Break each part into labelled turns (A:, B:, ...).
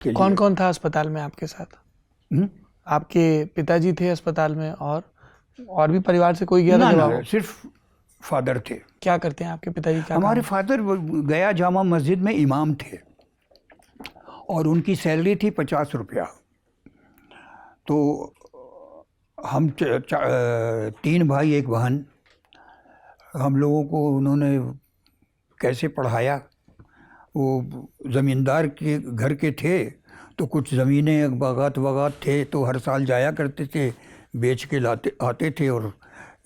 A: के
B: कौन
A: लिए।
B: कौन था अस्पताल में आपके साथ? आपके पिताजी थे अस्पताल में और भी परिवार से कोई गया था?
A: ना, सिर्फ फादर थे।
B: क्या करते हैं आपके पिताजी, क्या
A: हमारे
B: काम?
A: फादर गया जामा मस्जिद में इमाम थे और उनकी सैलरी थी 50 रुपया। तो हम 3 भाई 1 बहन, हम लोगों को उन्होंने कैसे पढ़ाया। वो ज़मींदार के घर के थे, तो कुछ ज़मीनें बागात वगात थे, तो हर साल जाया करते थे, बेच के लाते आते थे, और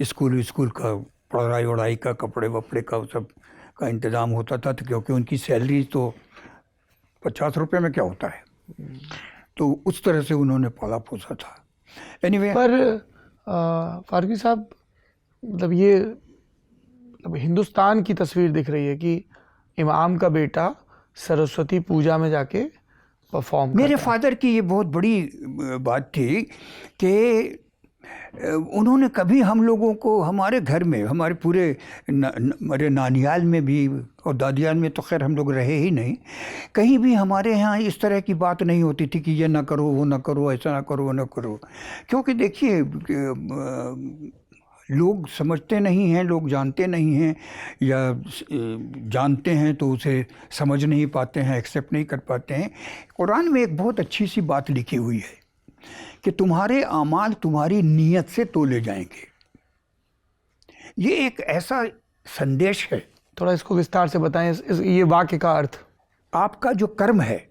A: स्कूल का पढ़ाई वढ़ाई का, कपड़े वपड़े का सब का इंतज़ाम होता था। तो क्योंकि उनकी सैलरी तो 50 रुपये में क्या होता है, तो उस तरह से उन्होंने पाला पोसा था। एनीवे
B: पर फारूकी साहब, मतलब ये हिंदुस्तान की तस्वीर दिख रही है कि इमाम का बेटा सरस्वती पूजा में जाके परफॉर्म
A: मेरे
B: करता है।
A: फादर की ये बहुत बड़ी बात थी कि उन्होंने कभी हम लोगों को, हमारे घर में, हमारे पूरे मेरे नानियाल में भी और दादियाल में तो खैर हम लोग रहे ही नहीं, कहीं भी हमारे यहाँ इस तरह की बात नहीं होती थी कि ये ना करो, वो ना करो, ऐसा ना करो, वो ना करो। क्योंकि देखिए, लोग समझते नहीं हैं, लोग जानते नहीं हैं, या जानते हैं तो उसे समझ नहीं पाते हैं, एक्सेप्ट नहीं कर पाते हैं। कुरान में एक बहुत अच्छी सी बात लिखी हुई है कि तुम्हारे आमाल तुम्हारी नीयत से तोले जाएंगे। ये एक ऐसा संदेश है।
B: थोड़ा इसको विस्तार से बताएं, ये वाक्य का अर्थ।
A: आपका जो कर्म है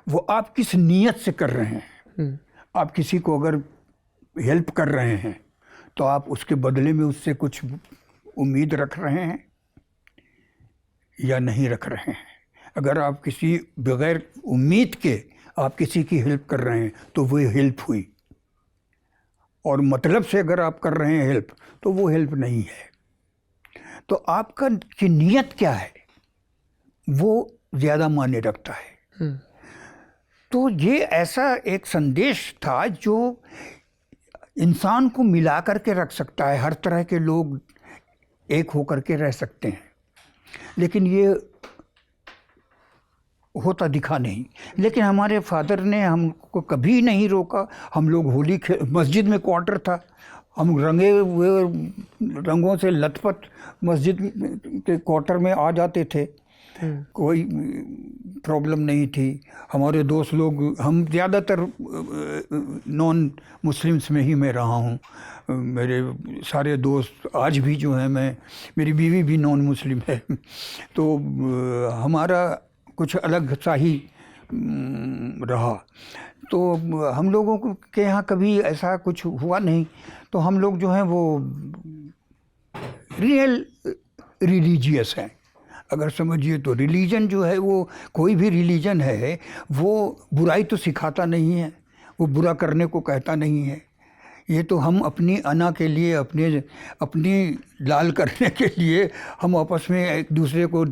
A: वो आप किस नीयत से कर रहे हैं। आप किसी को अगर हेल्प कर रहे हैं तो आप उसके बदले में उससे कुछ उम्मीद रख रहे हैं या नहीं रख रहे हैं। अगर आप किसी बगैर उम्मीद के आप किसी की हेल्प कर रहे हैं तो वो हेल्प हुई, और मतलब से अगर आप कर रहे हैं हेल्प तो वो हेल्प नहीं है। तो आपका की नीयत क्या है वो ज़्यादा मायने रखता है। तो ये ऐसा एक संदेश था जो इंसान को मिला करके रख सकता है। हर तरह के लोग एक होकर के रह सकते हैं, लेकिन ये होता दिखा नहीं। लेकिन हमारे फादर ने हमको कभी नहीं रोका। हम लोग होली मस्जिद में क्वार्टर था, हम रंगे हुए रंगों से लथपथ मस्जिद के क्वार्टर में आ जाते थे, कोई प्रॉब्लम नहीं थी। हमारे दोस्त लोग, हम ज़्यादातर नॉन मुस्लिम्स में ही मैं रहा हूँ। मेरे सारे दोस्त आज भी जो हैं, मेरी बीवी भी नॉन मुस्लिम है, तो हमारा कुछ अलग सा ही रहा। तो हम लोगों के यहाँ कभी ऐसा कुछ हुआ नहीं। तो हम लोग जो हैं वो रियल रिलीजियस हैं। अगर समझिए तो रिलीजन जो है, वो कोई भी रिलीजन है वो बुराई तो सिखाता नहीं है, वो बुरा करने को कहता नहीं है। ये तो हम अपनी अना के लिए, अपनी लाल करने के लिए, हम आपस में एक दूसरे को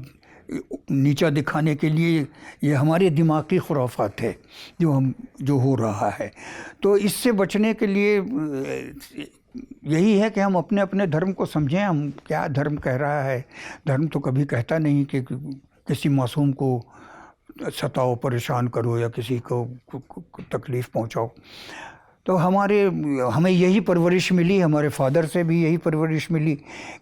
A: नीचा दिखाने के लिए, ये हमारे दिमाग की खुराफात है जो हो रहा है। तो इससे बचने के लिए यही है कि हम अपने अपने धर्म को समझें। हम क्या धर्म कह रहा है। धर्म तो कभी कहता नहीं कि किसी मासूम को सताओ, परेशान करो, या किसी को तकलीफ़ पहुंचाओ। तो हमें यही परवरिश मिली, हमारे फादर से भी यही परवरिश मिली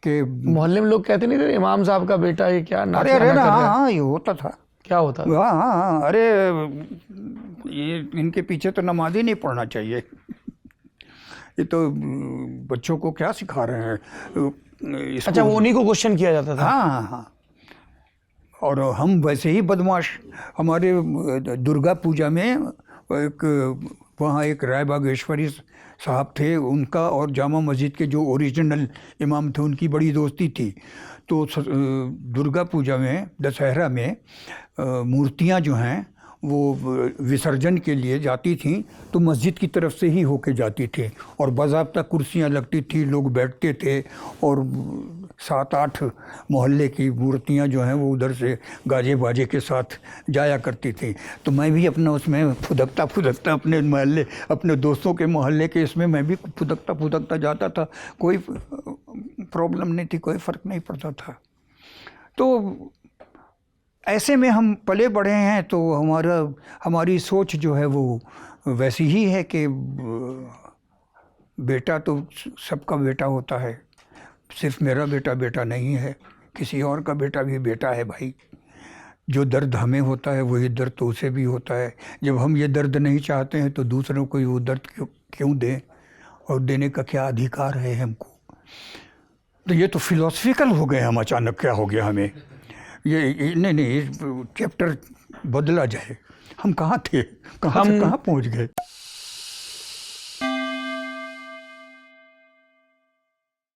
A: कि
B: मोहल्ले में लोग कहते नहीं थे इमाम साहब का बेटा ये क्या नाच
A: अरे
B: गाना कर रहा है?
A: हाँ, ये होता था।
B: क्या होता था?
A: हाँ, अरे ये इनके पीछे तो नमाज ही नहीं पढ़ना चाहिए, ये तो बच्चों को क्या सिखा रहे हैं।
B: अच्छा, वो उन्हीं को क्वेश्चन किया जाता था?
A: हाँ। और हम वैसे ही बदमाश। हमारे दुर्गा पूजा में वहाँ एक राय बागेश्वरी साहब थे, उनका और जामा मस्जिद के जो ओरिजिनल इमाम थे उनकी बड़ी दोस्ती थी। तो दुर्गा पूजा में, दशहरा में मूर्तियाँ जो हैं वो विसर्जन के लिए जाती थीं तो मस्जिद की तरफ से ही होके जाती थी, और बाज़ाब्ता कुर्सियाँ लगती थी, लोग बैठते थे, और 7-8 मोहल्ले की मूर्तियाँ जो हैं वो उधर से गाजे बाजे के साथ जाया करती थी। तो मैं भी अपना उसमें फुदकता अपने मोहल्ले, अपने दोस्तों के मोहल्ले के इसमें मैं भी फुदकता जाता था। कोई प्रॉब्लम नहीं थी, कोई फ़र्क नहीं पड़ता था। तो ऐसे में हम पले बढ़े हैं, तो हमारी सोच जो है वो वैसी ही है कि बेटा तो सबका बेटा होता है, सिर्फ मेरा बेटा बेटा नहीं है, किसी और का बेटा भी बेटा है भाई। जो दर्द हमें होता है वही दर्द तो उसे भी होता है। जब हम ये दर्द नहीं चाहते हैं तो दूसरों को वो दर्द क्यों दें, और देने का क्या अधिकार है हमको। तो ये तो फिलोसफिकल हो गए हम, अचानक क्या हो गया हमें। ये नहीं चैप्टर बदला जाए। हम कहाँ थे, कहाँ से कहाँ पहुँच गए।